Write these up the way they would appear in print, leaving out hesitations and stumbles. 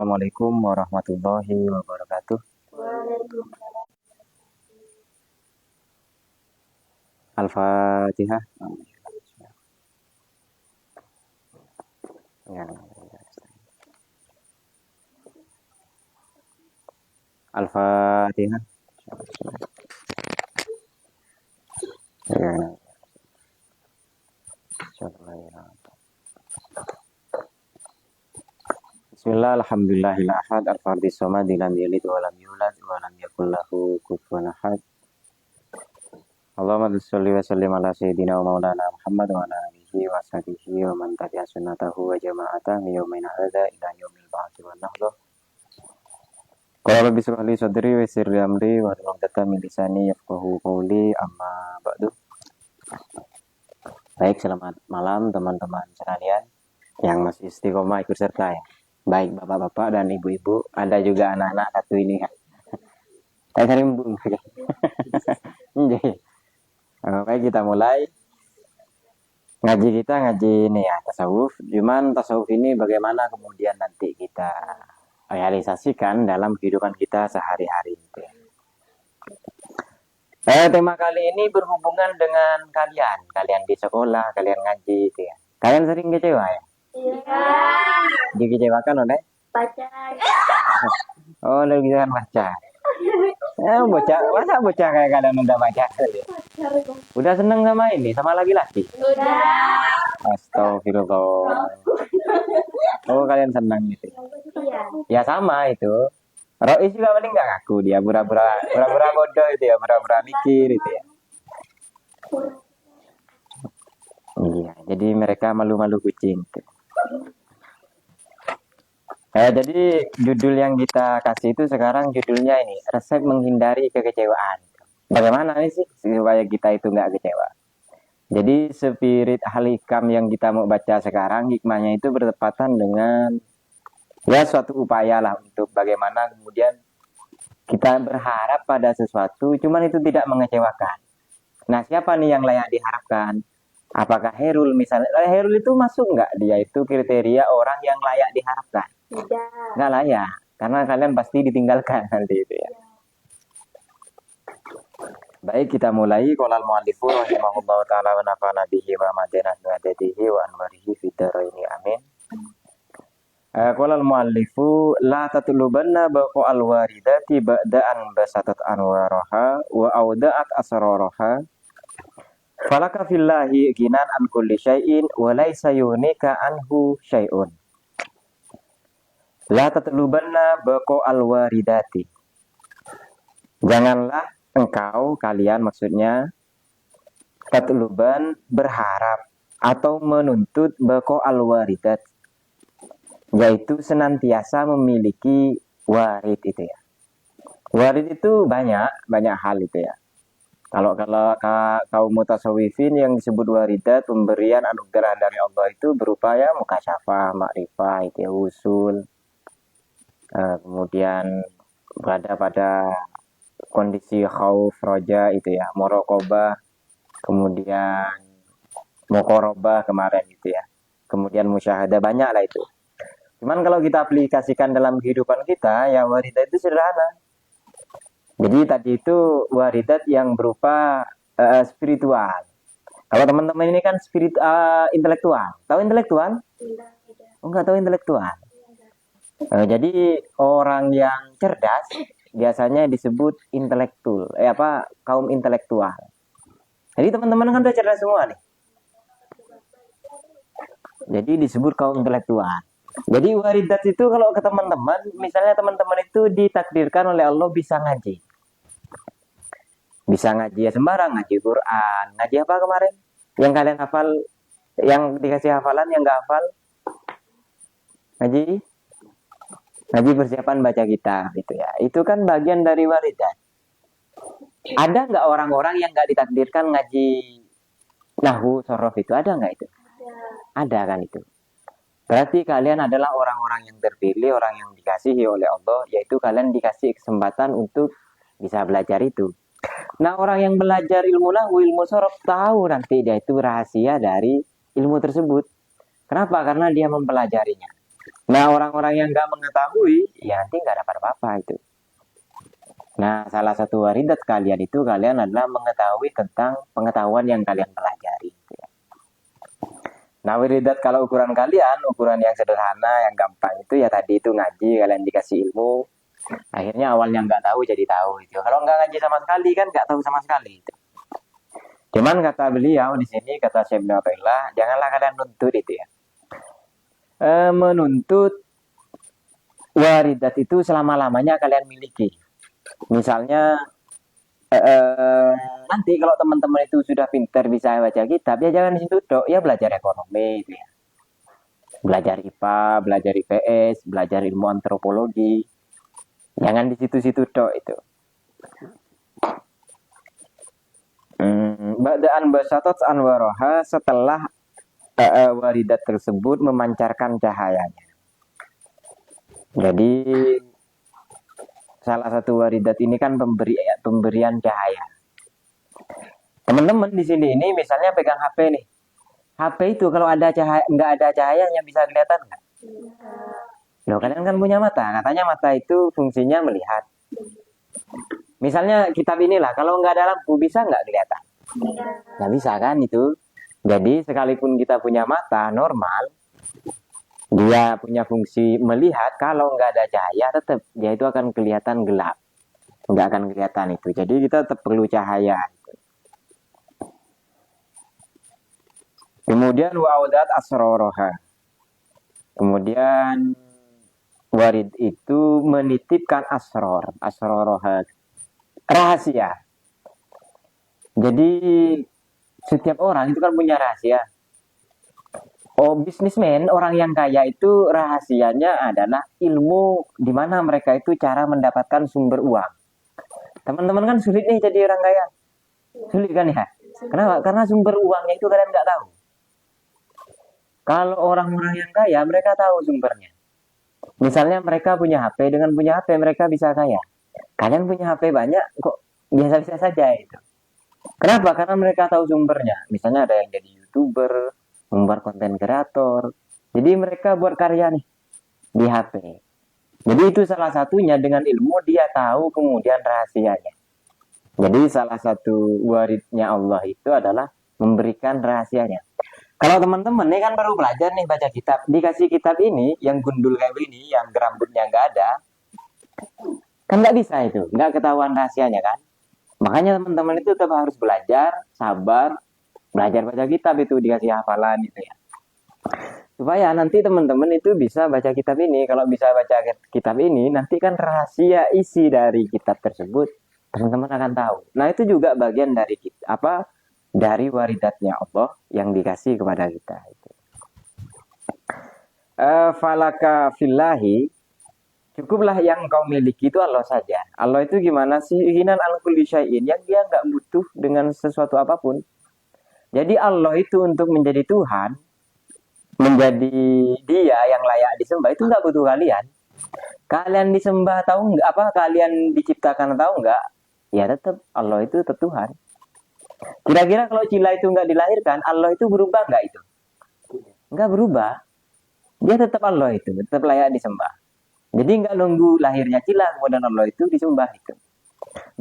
Assalamualaikum warahmatullahi wabarakatuh. Al-Fatihah. Al-Fatihah. Bismillah, alhamdulillahil ahad, al-fardis somad, lam yalid wa lam yulad wa lam yakul lahu kufuwan ahad. Allahumma sholli wa sallim ala sayyidina wa maulana Muhammad wa ala alihi wa sahbihi wa man tabi'a sunnatahu wa jama'ata min yaumin hadza ila yaumil ba'thi wan nahdha. Qala rabbi shrah li sadri wa yassir li amri wa hlul 'uqdatam min lisani yafqahu qawli, amma ba'du. Baik, selamat malam teman-teman sekalian yang masih istiqomah ikut serta ya. Baik bapak-bapak dan ibu-ibu, ada juga anak-anak satu ini kan. Saya cari embung. Baik, kita mulai ngaji ini ya, tasawuf. Cuman tasawuf ini bagaimana kemudian nanti kita realisasikan dalam kehidupan kita sehari-hari gitu ya. Tema kali ini berhubungan dengan kalian di sekolah, kalian ngaji gitu ya. Kalian sering kecewa ya? Iya. Dikecewakan oleh? Pacar. Oh, lebih kan pacar. Masa bocah kayak kalian udah pacar? Udah seneng sama ini, sama laki-laki? Udah. Astagfirullah. Oh, kalian senang gitu. Iya. Ya sama itu. Rois juga paling nggak ngaku, dia pura-pura bodoh itu ya, pura-pura mikir itu ya. Iya, jadi mereka malu-malu kucing. Jadi judul yang kita kasih itu sekarang judulnya ini, resep menghindari kekecewaan. Bagaimana nih sih supaya kita itu nggak kecewa? Jadi spirit hikam yang kita mau baca sekarang, hikmahnya itu bertepatan dengan ya suatu upaya lah untuk bagaimana kemudian kita berharap pada sesuatu, cuman itu tidak mengecewakan. Nah, siapa nih yang layak diharapkan? Apakah Herul misalnya? Herul itu masuk nggak? Dia itu kriteria orang yang layak diharapkan? Tidak. Nggak layak, karena kalian pasti ditinggalkan nanti itu ya. Baik, kita mulai. Qala al-mu'allifu rahimahullahu ta'ala wa nafa'ana bihi wa madana bi'adadihi wa anwarihi fid dharaini amin. Qala al-mu'allifu la tatlubanna baqa al-waridati ba'da an basatat anwaraha wa awda'at asraraha. Falaka fillahi ginan an kulli syai'in wa laysa yunika anhu syai'un. La tatlubanna baqa al-waridati. Janganlah kalian maksudnya tatluban berharap atau menuntut baqa al-waridat, yaitu senantiasa memiliki warid itu ya. Warid itu banyak hal itu ya. Kalau kaum mutasawwifin yang disebut waridat, pemberian anugerah dari Allah itu berupa ya mukasyafah, makrifah, itu ya, usul. Kemudian berada pada kondisi khauf, roja itu ya, muraqabah, kemudian muqarabah kemarin itu ya. Kemudian musyahadah, banyak lah itu. Cuman kalau kita aplikasikan dalam kehidupan kita, ya waridat itu sederhana. Jadi tadi itu waridat yang berupa spiritual. Kalau teman-teman ini kan intelektual. Tahu intelektual? Tidak. Oh, nggak tahu intelektual. Jadi orang yang cerdas biasanya disebut intelektual. Kaum intelektual. Jadi teman-teman kan udah cerdas semua nih. Jadi disebut kaum intelektual. Jadi waridat itu kalau ke teman-teman, misalnya teman-teman itu ditakdirkan oleh Allah bisa ngaji. Bisa ngaji ya sembarang, ngaji Quran. Ngaji apa kemarin? Yang kalian hafal, yang dikasih hafalan, yang nggak hafal? Ngaji persiapan baca kitab gitu ya. Itu kan bagian dari waridat. Ada nggak orang-orang yang nggak ditakdirkan ngaji nahwu, sorof itu? Ada nggak itu? Ada kan itu. Berarti kalian adalah orang-orang yang terpilih, orang yang dikasihi oleh Allah, yaitu kalian dikasih kesempatan untuk bisa belajar itu. Nah, orang yang belajar ilmu nahwu, ilmu sorof, tahu nanti dia itu rahasia dari ilmu tersebut. Kenapa? Karena dia mempelajarinya. Nah, orang-orang yang nggak mengetahui, ya nanti nggak dapat apa-apa itu. Nah, salah satu waridat kalian itu kalian adalah mengetahui tentang pengetahuan yang kalian pelajari. Gitu ya. Nah, waridat kalau ukuran kalian, ukuran yang sederhana, yang gampang itu ya tadi itu ngaji, kalian dikasih ilmu. Akhirnya awalnya nggak tahu jadi tahu. Gitu. Kalau nggak ngaji sama sekali kan nggak tahu sama sekali. Gitu. Cuman kata beliau di sini, kata Syekh Ibnu Athaillah, janganlah kalian nuntut itu ya. Menuntut waridat itu selama-lamanya kalian miliki. Misalnya nanti kalau teman-teman itu sudah pintar bisa baca kitab, ya jangan di situ dok, ya belajar ekonomi itu ya. Belajar IPA, belajar IPS, belajar ilmu antropologi. Jangan di situ-situ dok itu. Ba'daan basatot anwaroha, setelah waridat tersebut memancarkan cahayanya. Jadi salah satu waridat ini kan pemberian cahaya. Teman-teman di sini ini misalnya pegang HP nih. HP itu kalau ada cahaya, nggak ada cahayanya bisa kelihatan nggak? Loh, kalian kan punya mata. Katanya mata itu fungsinya melihat. Misalnya kitab inilah, kalau nggak ada lampu bisa nggak kelihatan? Nggak bisa kan itu. Jadi sekalipun kita punya mata normal, dia punya fungsi melihat, kalau nggak ada cahaya tetap dia itu akan kelihatan gelap, nggak akan kelihatan itu. Jadi kita tetap perlu cahaya. Kemudian wa'udat asroroha, kemudian warid itu menitipkan asroroha, rahasia. Jadi setiap orang itu kan punya rahasia. Oh, bisnismen, orang yang kaya itu rahasianya adalah ilmu di mana mereka itu cara mendapatkan sumber uang. Teman-teman kan sulit nih jadi orang kaya. Sulit kan ya? Kenapa? Karena sumber uangnya itu kalian nggak tahu. Kalau orang-orang yang kaya, mereka tahu sumbernya. Misalnya mereka punya HP, dengan punya HP mereka bisa kaya. Kalian punya HP banyak, kok biasa-biasa saja itu. Kenapa? Karena mereka tahu sumbernya. Misalnya ada yang jadi YouTuber, membuat konten kreator. Jadi mereka buat karya nih di HP. Jadi itu salah satunya, dengan ilmu dia tahu kemudian rahasianya. Jadi salah satu waridnya Allah itu adalah memberikan rahasianya. Kalau teman-teman nih kan baru belajar nih baca kitab, dikasih kitab ini yang gundul kayak ini, yang rambutnya nggak ada, kan nggak bisa itu, nggak ketahuan rahasianya kan. Makanya teman-teman itu tetap harus belajar, sabar, belajar baca kitab itu, dikasih hafalan itu ya. Supaya nanti teman-teman itu bisa baca kitab ini. Kalau bisa baca kitab ini, nanti kan rahasia isi dari kitab tersebut teman-teman akan tahu. Nah, itu juga bagian dari dari waridatnya Allah yang dikasih kepada kita itu. Falaka fillahi, cukuplah yang kau miliki itu Allah saja. Allah itu gimana sih? Hinan an kulli syai'in, yang dia nggak butuh dengan sesuatu apapun. Jadi Allah itu untuk menjadi Tuhan, menjadi dia yang layak disembah, itu nggak butuh kalian. Kalian disembah tahu nggak? Kalian diciptakan tahu nggak? Ya tetap Allah itu tetap Tuhan. Kira-kira kalau Cila itu nggak dilahirkan, Allah itu berubah nggak itu? Nggak berubah. Dia tetap Allah itu, tetap layak disembah. Jadi nggak nunggu lahirnya Cila, kemudian Allah itu disembah itu.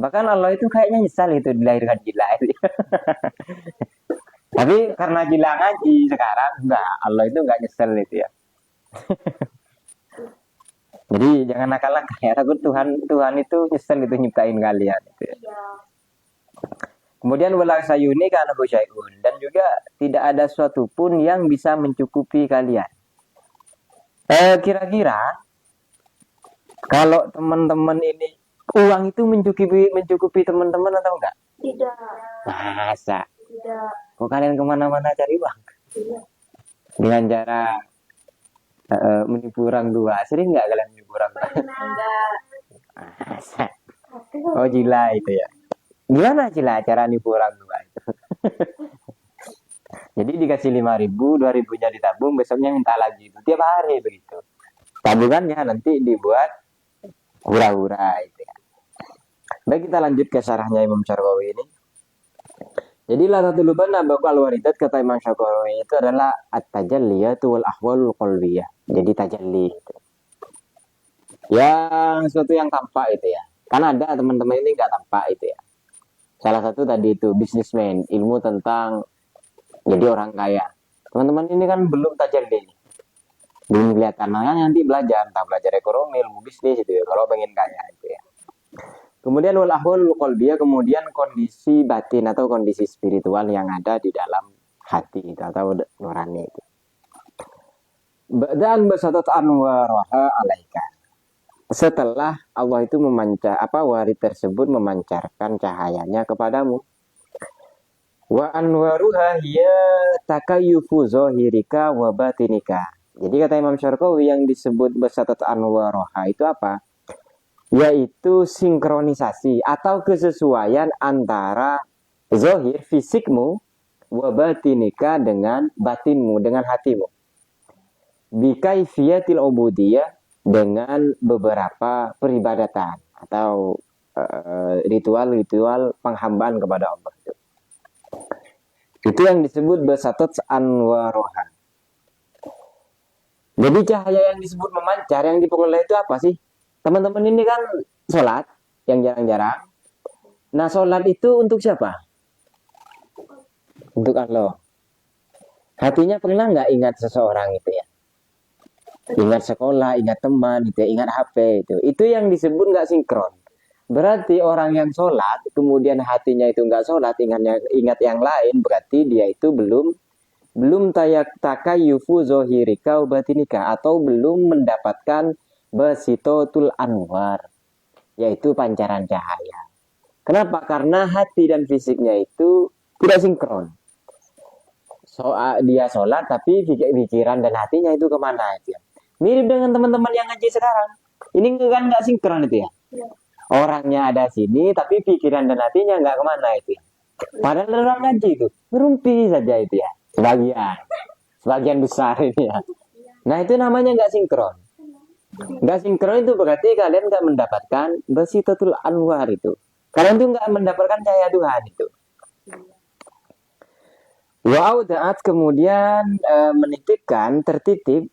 Bahkan Allah itu kayaknya nyesal itu dilahirkan Cila itu. Tapi karena Cila ngaji sekarang, enggak, Allah itu nggak nyesel itu ya. Jadi jangan nakal-nakal ya, takut Tuhan itu nyesel itu nyiptain kalian itu ya. Kemudian wala sayuni kana syai'un, dan juga tidak ada suatu pun yang bisa mencukupi kalian. Kira-kira kalau teman-teman ini uang itu mencukupi teman-teman atau enggak? Tidak. Masa? Tidak. Kok kalian kemana-mana cari uang? Tidak. Dengan cara menipu orang tua. Sering nggak kalian menipu orang tua? Enggak. Masa? Oh, gila itu ya. Gimana Cila cara nipu orang tua itu? Jadi dikasih 5.000, 2.000-nya ditabung, besoknya minta lagi itu. Tiap hari begitu. Tabungannya nanti dibuat hura-hura itu ya. Baik, kita lanjut ke syarahnya Imam Syarqawi ini. Jadi la tatlubanna baqal waridat, kata Imam Syarqawi itu adalah at-tajalliyatu wal ahwalul qalbiyah. Jadi tajalli gitu. Yang sesuatu yang tampak itu ya. Kan ada teman-teman ini nggak tampak itu ya. Salah satu tadi itu bisnismen, ilmu tentang jadi orang kaya. Teman-teman ini kan belum tajalli, belum kelihatan. Nah, nanti belajar, entah belajar ekonomi, ilmu bisnis itu ya. Kalau pengen kaya itu ya. Kemudian wal ahwal qalbiyah, kemudian kondisi batin atau kondisi spiritual yang ada di dalam hati itu atau nurani itu. Dan besatat anwaraha alaika. Setelah Allah itu warid tersebut memancarkan cahayanya kepadamu. Wa anwaruha hiya takayyufu zahirika wa batinika. Jadi kata Imam Syarqawi yang disebut besatat anwaraha itu apa? Yaitu sinkronisasi atau kesesuaian antara zahir fisikmu wa batinika dengan batinmu, dengan hatimu. Bikaifiyatil ubudiyah, dengan beberapa peribadatan atau ritual-ritual penghambaan kepada Allah. Itu yang disebut basatat anwaroha. Jadi cahaya yang disebut memancar, yang diperoleh itu apa sih? Teman-teman ini kan sholat, yang jarang-jarang. Nah, sholat itu untuk siapa? Untuk Allah. Hatinya pernah nggak ingat seseorang itu ya? Ingat sekolah, ingat teman, itu ya, ingat HP itu. Itu yang disebut nggak sinkron. Berarti orang yang sholat, kemudian hatinya itu nggak sholat, ingat yang lain, berarti dia itu belum takayyufu zahirika wa batinika, atau belum mendapatkan basitotul anwar, yaitu pancaran cahaya. Kenapa? Karena hati dan fisiknya itu tidak sinkron. Dia sholat, tapi pikiran dan hatinya itu kemana itu ya? Mirip dengan teman-teman yang ngaji sekarang. Ini kan nggak sinkron itu ya. Orangnya ada sini, tapi pikiran dan hatinya nggak kemana itu ya. Padahal orang ngaji itu ngerumpi saja itu ya. Sebagian besar ini ya. Nah itu namanya nggak sinkron. Nggak sinkron itu berarti kalian nggak mendapatkan basitatul anwar itu. Kalian tuh nggak mendapatkan cahaya Tuhan itu. Wa'udaat, kemudian menitipkan, tertitip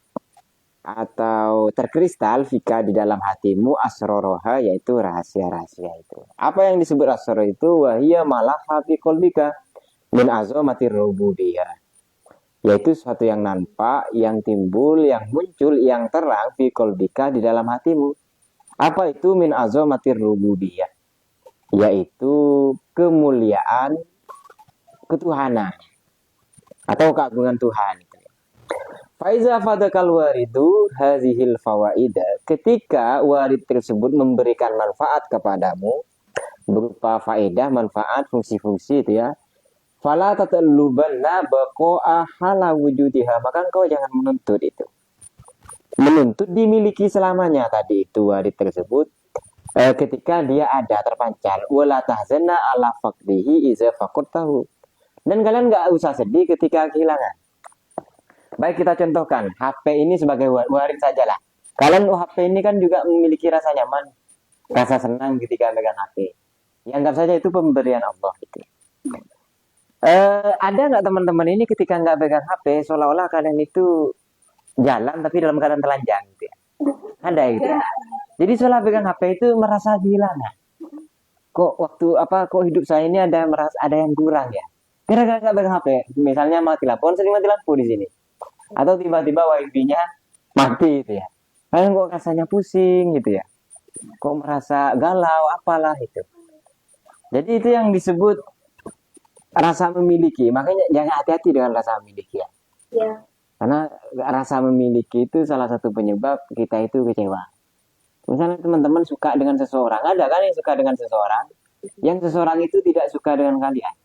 atau terkristal fika di dalam hatimu asroroha, yaitu rahasia-rahasia itu. Apa yang disebut asror itu? Wahia malaha fi qalbika min azamatir rububiyah, yaitu sesuatu yang nampak, yang timbul, yang muncul, yang terang fi qalbika di dalam hatimu. Apa itu min azamatir rububiyah? Yaitu kemuliaan ketuhanan atau keagungan Tuhan. Faiza fadakal waridu hazihil fawaida, ketika warid tersebut memberikan manfaat kepadamu berupa faedah, manfaat, fungsi-fungsi itu ya. Fala tatallubanna baqa'a hala wujudiha, maka engkau jangan menuntut itu. Menuntut dimiliki selamanya tadi itu warid tersebut. Ketika dia ada terpancar, wala tahzanna ala faqdihi iza faqtahu. Dan kalian enggak usah sedih ketika kehilangan. Baik, kita contohkan HP ini sebagai warid sajalah. Kalian HP ini kan juga memiliki rasa nyaman, rasa senang ketika megang HP. Ya, anggap saja itu pemberian Allah gitu. Ada nggak teman-teman ini ketika nggak pegang HP seolah-olah kalian itu jalan tapi dalam keadaan telanjang gitu ya? Ada gitu ya? Jadi seolah pegang HP itu merasa kehilangan. Kok hidup saya ini ada yang kurang ya? Gara-gara nggak pegang HP, misalnya mati lampu, sering mati lampu di sini. Atau tiba-tiba wifi-nya mati gitu ya. Kalian kok rasanya pusing gitu ya. Kok merasa galau apalah itu. Jadi itu yang disebut rasa memiliki. Makanya jangan hati-hati dengan rasa memiliki ya. Ya. Karena rasa memiliki itu salah satu penyebab kita itu kecewa. Misalnya teman-teman suka dengan seseorang. Ada kan yang suka dengan seseorang. Yang seseorang itu tidak suka dengan kalian.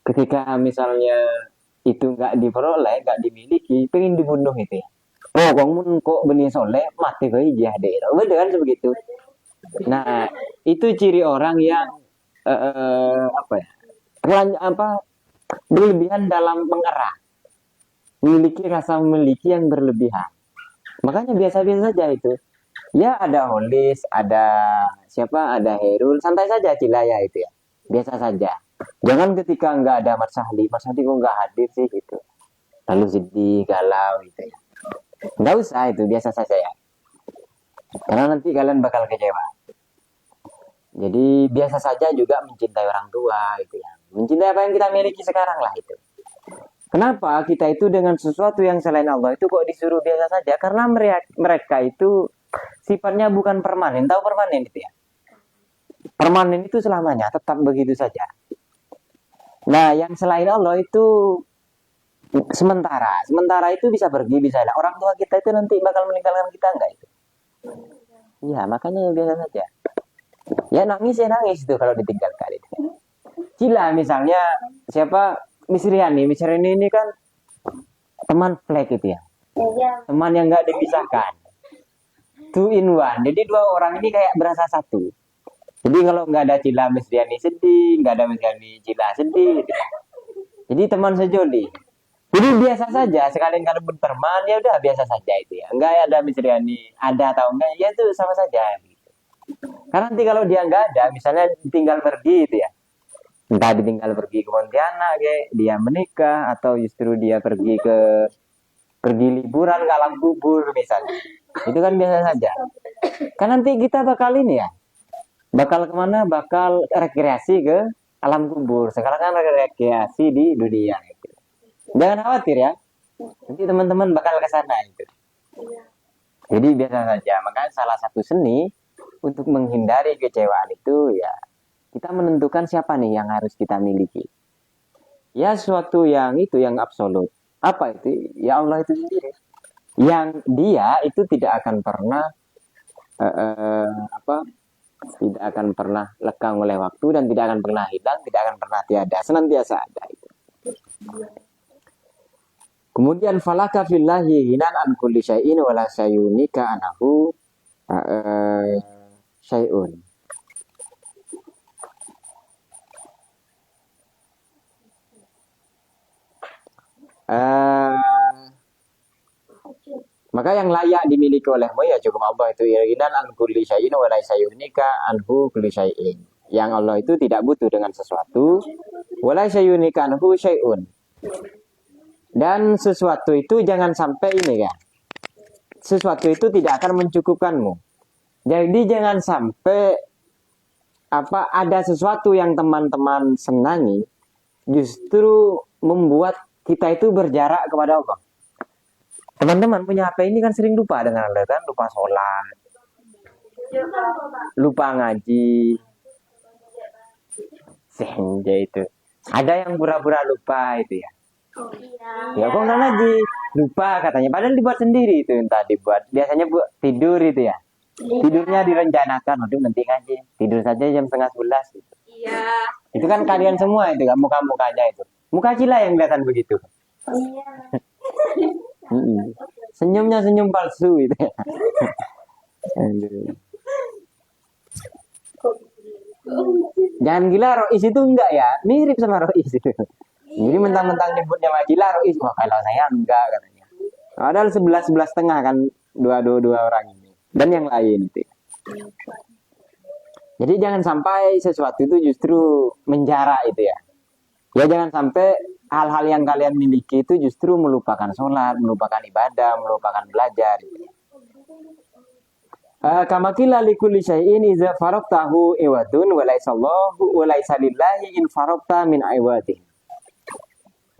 Ketika misalnya itu nggak diperoleh, nggak dimiliki, pengen dibunuh itu ya. Oh, kamu kok benih soleh, mati ke ijah deh. Bener kan sebegitu. Nah, itu ciri orang yang berlebihan dalam mengerah, memiliki rasa memiliki yang berlebihan. Makanya biasa-biasa saja itu. Ya ada Holis, ada ada Herul, santai saja Cilaya itu ya. Biasa saja. Jangan ketika nggak ada Mas Sahli kok nggak hadir sih gitu. Lalu sedih, galau gitu ya. Nggak usah itu, biasa saja ya. Karena nanti kalian bakal kecewa. Jadi biasa saja juga mencintai orang tua gitu ya. Mencintai apa yang kita miliki sekarang lah itu. Kenapa kita itu dengan sesuatu yang selain Allah itu kok disuruh biasa saja? Karena mereka itu sifatnya bukan permanen. Tahu permanen itu ya? Permanen itu selamanya, tetap begitu saja. Nah, yang selain Allah itu sementara. Sementara itu bisa pergi, bisa hilang. Orang tua kita itu nanti bakal meninggalkan kita enggak itu? Iya, makanya biasa saja. Ya nangis itu kalau ditinggalkan itu. Cila misalnya siapa Miss Riani ini kan teman flek itu ya. Iya. Teman yang nggak dipisahkan. 2 in 1. Jadi 2 orang ini kayak berasa satu. Jadi kalau nggak ada Cila Miss Riani sedih, nggak ada Miss Riani Cila sedih. Gitu. Jadi teman sejoli. Jadi biasa saja, sekalian kalau berteman ya udah biasa saja itu ya. Enggak ada Miss Riani, ada atau enggak ya itu sama saja. Gitu. Karena nanti kalau dia nggak ada, misalnya ditinggal pergi itu ya. Entah ditinggal pergi ke Pontianak, dia menikah atau justru dia pergi liburan ke alam kubur misalnya. Itu kan biasa saja. Kan nanti kita bakal ini ya. Bakal kemana? Bakal rekreasi ke alam kubur. Sekarang kan rekreasi di dunia. Gitu. Jangan khawatir ya. Nanti teman-teman bakal ke sana itu. Jadi biasa saja. Makanya salah satu seni untuk menghindari kecewaan itu ya kita menentukan siapa nih yang harus kita miliki. Ya sesuatu yang itu yang absolut. Apa itu? Ya Allah itu sendiri. Yang dia itu tidak akan pernah tidak akan pernah lekang oleh waktu dan tidak akan pernah hilang, tidak akan pernah tiada, senantiasa ada itu. Kemudian falaka fillahi hinan an kulli syai'in wala sayunika anahu syai'un. Maka yang layak dimiliki olehmu ya cukup Allah itu hinan an kulli syai'in wala sayunika anhu kulli syai'in. Yang Allah itu tidak butuh dengan sesuatu, wala sayunika anhu syai'un. Dan sesuatu itu jangan sampai ini ya. Sesuatu itu tidak akan mencukupkanmu. Jadi jangan sampai ada sesuatu yang teman-teman senangi justru membuat kita itu berjarak kepada Allah. Teman-teman punya HP ini kan sering lupa dengan Allah kan, lupa sholat, lupa ngaji, sehingga itu. Ada yang pura-pura lupa itu ya. Ya kok nggak ngaji, lupa katanya. Padahal dibuat sendiri itu yang tadi buat. Biasanya tidur itu ya. Tidurnya direncanakan, aduh nanti ngaji. Tidur saja jam 10:30 gitu. Iya. Itu kan kalian semua itu kan muka-mukanya itu. Muka Cila yang kelihatan begitu. Iya. Senyumnya senyum palsu itu ya. Jangan gila Rois itu enggak ya, mirip sama Rois itu. Jadi mentang-mentang nyebutnya Majila Rois, wah kalau saya enggak katanya. Padahal 11-11 setengah kan dua orang ini dan yang lain itu. Jadi jangan sampai sesuatu itu justru menjarak itu ya. Ya jangan sampai hal-hal yang kalian miliki itu justru melupakan sholat, melupakan ibadah, melupakan belajar. Kamakila likulli syai'in iza faraqtahu iwadun wa laysallahu wa laysalillahi in faraqta min iwadin.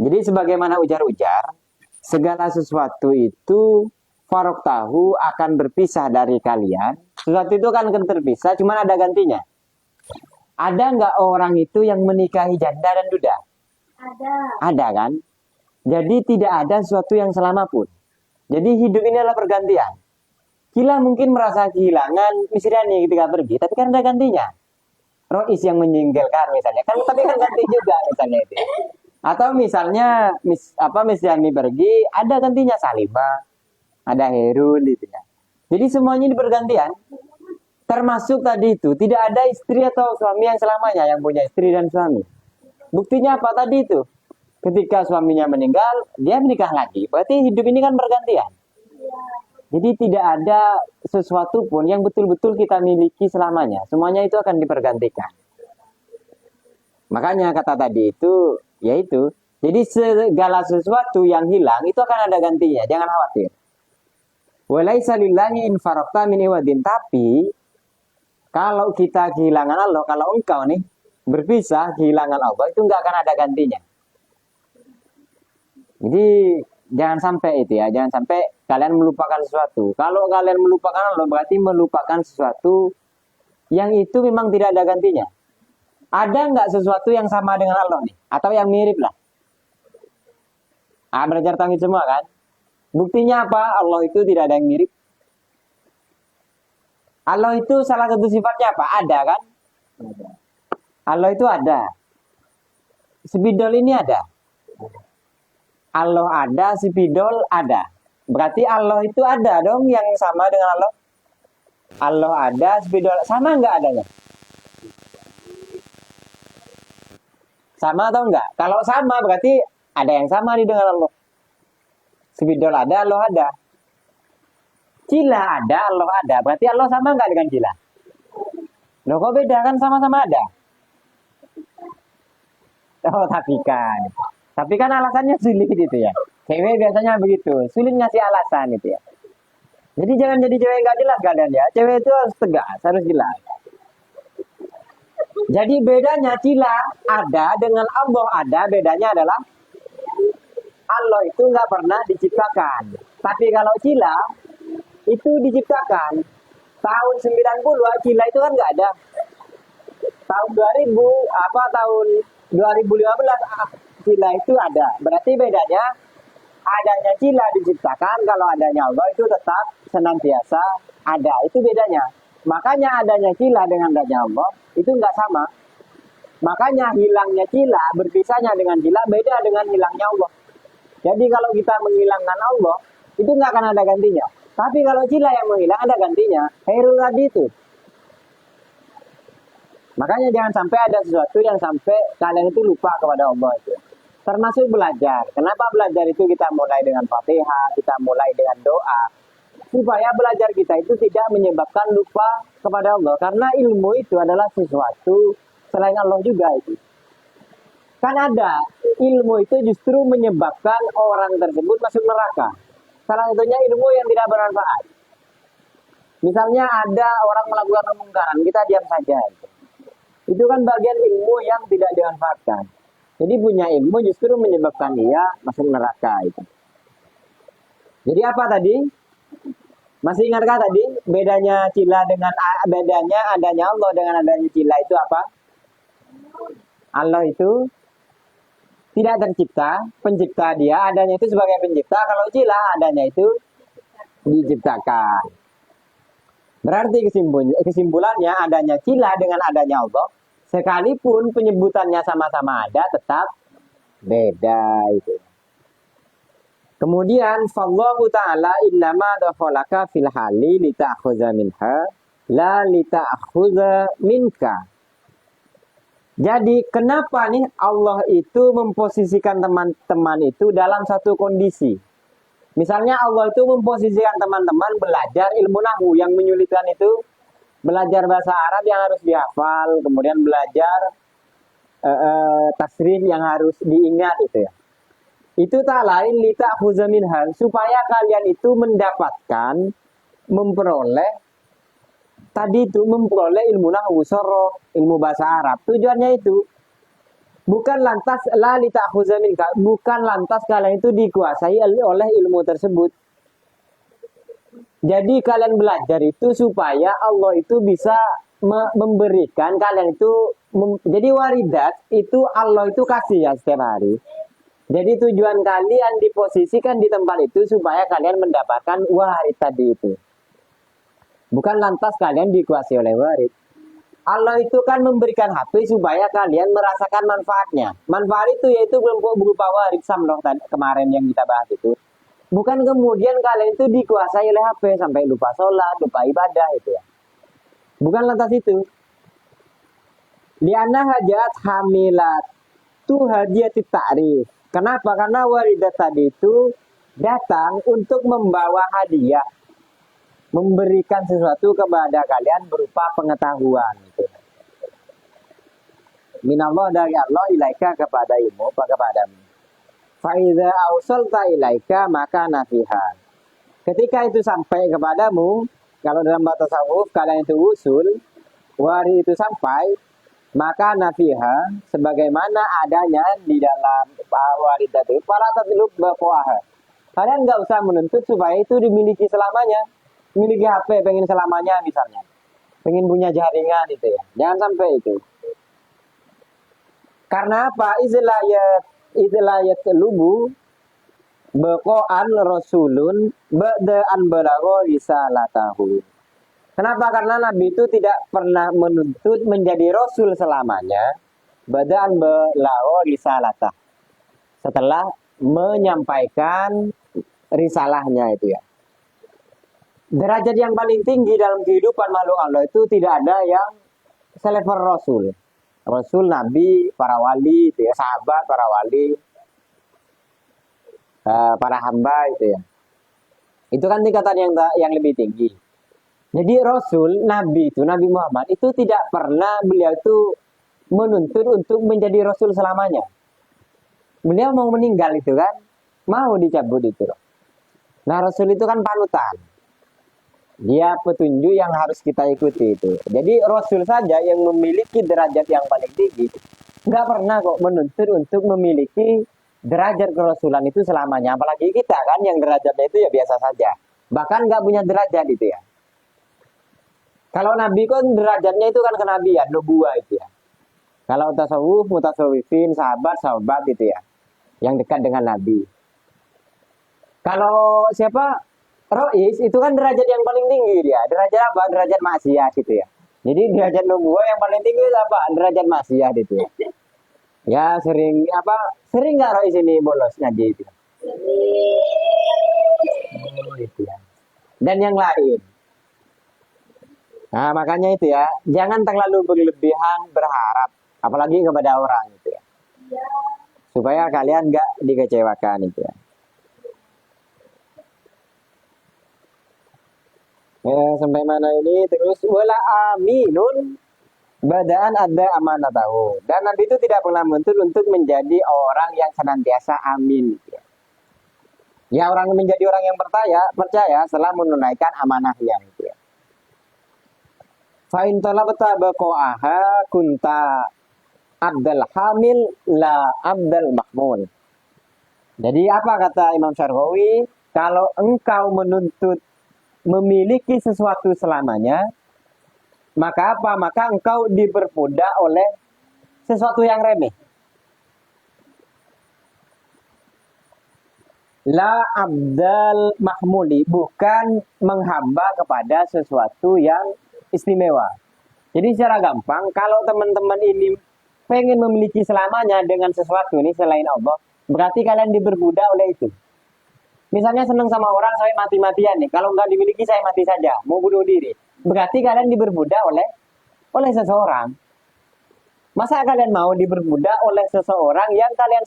Jadi sebagaimana ujar-ujar, segala sesuatu itu faraqtahu akan berpisah dari kalian. Sesuatu itu akan terpisah, cuman ada gantinya. Ada nggak orang itu yang menikahi janda dan duda? Ada. Ada kan? Jadi tidak ada sesuatu yang selama pun. Jadi hidup ini adalah pergantian. Kila mungkin merasa kehilangan Misriani ketika pergi, tapi kan ada gantinya. Rois yang menyingkirkan misalnya, kan tapi kan ganti juga misalnya itu. Atau misalnya Misriani pergi, ada gantinya Salimah, ada Herul gitu ya. Jadi semuanya ini bergantian. Termasuk tadi itu tidak ada istri atau suami yang selamanya, yang punya istri dan suami. Buktinya apa tadi itu? Ketika suaminya meninggal, dia menikah lagi. Berarti hidup ini kan bergantian. Jadi tidak ada sesuatu pun yang betul-betul kita miliki selamanya. Semuanya itu akan dipergantikan. Makanya kata tadi itu, yaitu, jadi segala sesuatu yang hilang itu akan ada gantinya. Jangan khawatir. Walaisa lillahi in faraqta min iwadin. Tapi kalau kita kehilangan Allah, kalau engkau nih berpisah kehilangan Allah, itu nggak akan ada gantinya. Jadi jangan sampai itu ya, jangan sampai kalian melupakan sesuatu. Kalau kalian melupakan Allah berarti melupakan sesuatu yang itu memang tidak ada gantinya. Ada nggak sesuatu yang sama dengan Allah nih? Atau yang mirip lah? Belajar tauhid semua kan? Buktinya apa? Allah itu tidak ada yang mirip. Allah itu salah satu sifatnya apa? Ada kan? Allah itu ada. Spidol ini ada. Allah ada, spidol ada. Berarti Allah itu ada dong yang sama dengan Allah. Allah ada, spidol sama nggak adanya? Sama atau enggak? Kalau sama berarti ada yang sama di dengan Allah. Spidol ada, Allah ada. Cila ada, Allah ada. Berarti Allah sama enggak dengan cila? Loh kok beda kan sama-sama ada? Oh tapi kan. Tapi kan alasannya sulit itu ya. Cewek biasanya begitu. Sulit ngasih alasan itu ya. Jadi jangan jadi cewek nggak jelas kalian ya. Cewek itu harus tegas, harus jelas. Jadi bedanya cila ada dengan Allah ada. Bedanya adalah Allah itu nggak pernah diciptakan. Tapi kalau cila itu diciptakan. Tahun 90 cila itu kan nggak ada. Tahun 2000 tahun 2015 cila itu ada. Berarti bedanya adanya cila diciptakan, kalau adanya Allah itu tetap senantiasa ada. Itu bedanya. Makanya adanya cila dengan adanya Allah itu nggak sama. Makanya hilangnya cila, berpisahnya dengan cila beda dengan hilangnya Allah. Jadi kalau kita menghilangkan Allah, itu nggak akan ada gantinya. Tapi kalau cila yang menghilang ada gantinya. Khairul tadi itu. Makanya jangan sampai ada sesuatu yang sampai kalian itu lupa kepada Allah itu. Termasuk belajar. Kenapa belajar itu kita mulai dengan Fatihah, kita mulai dengan doa. Supaya belajar kita itu tidak menyebabkan lupa kepada Allah. Karena ilmu itu adalah sesuatu selain Allah juga itu. Kan ada ilmu itu justru menyebabkan orang tersebut masuk neraka. Salah satunya ilmu yang tidak bermanfaat. Misalnya ada orang melakukan kemungkaran, kita diam saja. Itu kan bagian ilmu yang tidak dimanfaatkan. Jadi punya ilmu justru menyebabkan dia masuk neraka itu. Jadi apa tadi? Masih ingatkah tadi bedanya cila dengan bedanya adanya Allah dengan adanya cila itu apa? Allah itu tidak tercipta, pencipta dia, adanya itu sebagai pencipta. Kalau cila adanya itu diciptakan. Berarti kesimpulannya adanya cila dengan adanya Allah, sekalipun penyebutannya sama-sama ada, tetap beda itu. Kemudian fallahu ta'ala innama dakhalaka fil hali lita'khudha minha la lita'khudha minka. Jadi kenapa nih Allah itu memposisikan teman-teman itu dalam satu kondisi? Misalnya Allah itu memposisikan teman-teman belajar ilmu nahwu yang menyulitkan itu, belajar bahasa Arab yang harus dihafal, kemudian belajar tasrif yang harus diingat itu ya. Itu tak lain lita'khudha minha, supaya kalian itu mendapatkan, memperoleh tadi itu memperoleh ilmu nahwu sorof, ilmu bahasa Arab. Tujuannya itu bukan lantas la lita'khudha minka, bukan lantas kalian itu dikuasai oleh ilmu tersebut. Jadi kalian belajar itu supaya Allah itu bisa memberikan kalian itu jadi waridat itu Allah itu kasih ya setiap hari. Jadi tujuan kalian diposisikan di tempat itu supaya kalian mendapatkan warid tadi itu. Bukan lantas kalian dikuasai oleh warid. Allah itu kan memberikan HP supaya kalian merasakan manfaatnya. Manfaat itu yaitu berupa warid samroh kemarin yang kita bahas itu. Bukan kemudian kalian itu dikuasai oleh HP sampai lupa sholat, lupa ibadah itu ya. Bukan lantas itu. Lianna hajat hamilat tu hadiyatit ta'rif. Kenapa? Karena waridat tadi itu datang untuk membawa hadiah, memberikan sesuatu kepada kalian berupa pengetahuan. Gitu. Minallah dari Allah ilaika kepada ilmu, kepadamu. Faiza ausalta ilaika maka nafiha. Ketika itu sampai kepadamu, kalau dalam bahasa tasawuf kalian itu usul, wahyu itu sampai, maka nafiha sebagaimana adanya di dalam wahyu itu, para tatlub bakoah. Kalian nggak usah menuntut supaya itu dimiliki selamanya. Miliki HP pengen selamanya misalnya, pengen punya jaringan itu ya. Jangan sampai itu. Karena apa? Izlayat lubu bekoan rasulun bedaan belago risalatahu. Kenapa? Karena Nabi itu tidak pernah menuntut menjadi rasul selamanya. Bedaan belago risalatah. Setelah menyampaikan risalahnya itu ya. Derajat yang paling tinggi dalam kehidupan makhluk Allah itu tidak ada yang selevel Rasul. Rasul, Nabi, para wali, itu ya, sahabat, para wali, para hamba itu ya. Itu kan tingkatan yang lebih tinggi. Jadi Rasul, Nabi itu, Nabi Muhammad itu tidak pernah beliau itu menuntut untuk menjadi Rasul selamanya. Beliau mau meninggal itu kan, mau dicabut itu. Nah Rasul itu kan panutan. Dia petunjuk yang harus kita ikuti itu. Jadi Rasul saja yang memiliki derajat yang paling tinggi nggak pernah kok menuntut untuk memiliki derajat kerasulan itu selamanya. Apalagi kita kan yang derajatnya itu ya biasa saja. Bahkan nggak punya derajat itu ya. Kalau Nabi kan derajatnya itu kan kenabian, nubuah itu ya. Kalau tasawuf, mutasawwifin, sahabat itu ya. Yang dekat dengan Nabi. Kalau siapa? Rois itu kan derajat yang paling tinggi dia. Derajat apa? Derajat maksiat gitu ya. Jadi derajat nubuah yang paling tinggi itu apa? Derajat maksiat itu ya. Ya sering nggak Rois ini bolos ngaji itu. Oh, itu ya. Dan yang lain. Nah makanya itu ya. Jangan terlalu berlebihan berharap. Apalagi kepada orang itu ya. Supaya kalian nggak dikecewakan itu ya. Sampai mana ini terus wala aminun badaan ada amanah tahu. Dan Nabi itu tidak pernah menuntut untuk menjadi orang yang senantiasa amin. Ya orang menjadi orang yang percaya setelah menunaikan amanahnya itu ya. Fa in talabta baqaha kunta abdal hamil la abdal mahmul. Jadi apa kata Imam Syarqawi? Kalau engkau menuntut memiliki sesuatu selamanya, maka apa? Maka engkau diperbudak oleh sesuatu yang remeh. La abdal mahmuli, bukan menghamba kepada sesuatu yang istimewa. Jadi secara gampang, kalau teman-teman ini pengen memiliki selamanya dengan sesuatu ini selain Allah, berarti kalian diperbudak oleh itu. Misalnya senang sama orang sampai mati-matian nih. Kalau nggak dimiliki saya mati saja, mau bunuh diri. Berarti kalian diperbudak oleh seseorang. Masa kalian mau diperbudak oleh seseorang yang kalian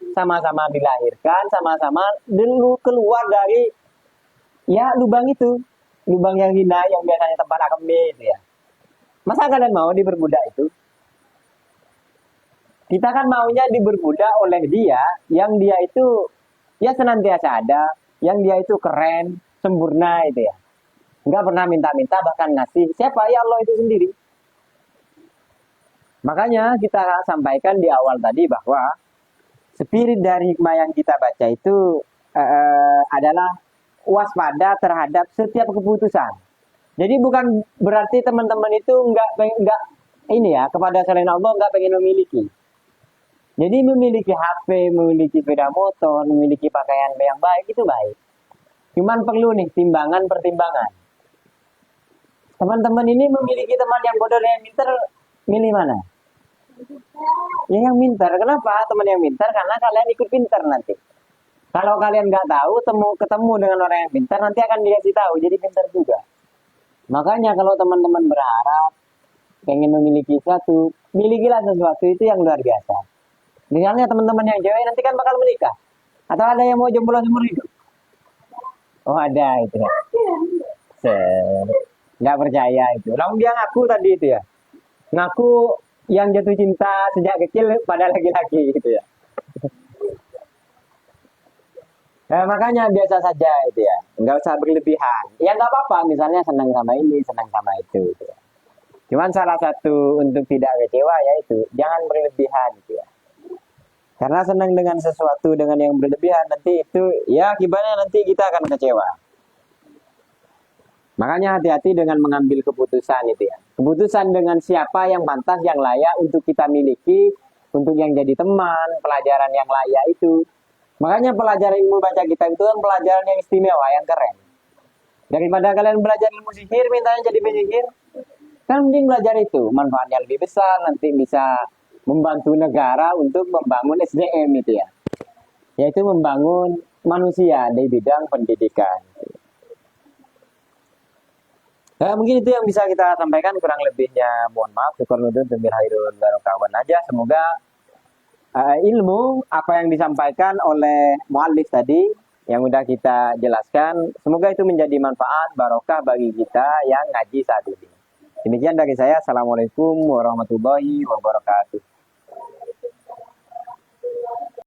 sama-sama dilahirkan, sama-sama dulu keluar dari ya lubang itu, lubang yang hina yang biasanya tempat akemi itu ya. Masa kalian mau diperbudak itu? Kita kan maunya diperbudak oleh dia, yang dia itu ya senantiasa ada, yang dia itu keren, sempurna itu ya. Enggak pernah minta-minta, bahkan ngasih. Siapa? Ya Allah itu sendiri. Makanya kita sampaikan di awal tadi bahwa spirit dari hikmah yang kita baca itu adalah waspada terhadap setiap keputusan. Jadi bukan berarti teman-teman itu enggak ini ya, kepada selain Allah enggak pengen memiliki. Jadi memiliki HP, memiliki sepeda motor, memiliki pakaian yang baik itu baik. Cuman perlu nih pertimbangan. Teman-teman ini memiliki teman yang bodoh dan yang pintar, milih mana? Ya yang pintar. Kenapa teman yang pintar? Karena kalian ikut pintar nanti. Kalau kalian nggak tahu, ketemu dengan orang yang pintar, nanti akan dikasih tahu. Jadi pintar juga. Makanya kalau teman-teman berharap pengen memiliki sesuatu, milikilah sesuatu itu yang luar biasa. Misalnya teman-teman yang cewek nanti kan bakal menikah. Atau ada yang mau jomblo seumur hidup? Oh ada itu ya. Nggak percaya itu. Lalu dia ngaku tadi itu ya. Ngaku yang jatuh cinta sejak kecil pada laki-laki gitu ya. Nah, makanya biasa saja itu ya, nggak usah berlebihan. Ya nggak apa-apa, misalnya senang sama ini, senang sama itu. Gitu ya. Cuman salah satu untuk tidak kecewa yaitu jangan berlebihan gitu ya. Karena senang dengan sesuatu dengan yang berlebihan nanti itu ya akibatnya nanti kita akan kecewa. Makanya hati-hati dengan mengambil keputusan itu ya. Keputusan dengan siapa yang pantas, yang layak untuk kita miliki, untuk yang jadi teman, pelajaran yang layak itu. Makanya pelajaran ilmu baca kitab itu kan pelajaran yang istimewa, yang keren. Daripada kalian belajar ilmu sihir, mintanya jadi penyihir. Kan mending belajar itu, manfaatnya lebih besar, nanti bisa membantu negara untuk membangun SDM itu ya. Yaitu membangun manusia di bidang pendidikan. Nah, mungkin itu yang bisa kita sampaikan, kurang lebihnya mohon maaf. Syukur nudun tumir hairul barokawan aja. Semoga ilmu apa yang disampaikan oleh muallif tadi yang udah kita jelaskan, semoga itu menjadi manfaat barokah bagi kita yang ngaji saat ini. Demikian dari saya. Assalamualaikum warahmatullahi wabarakatuh.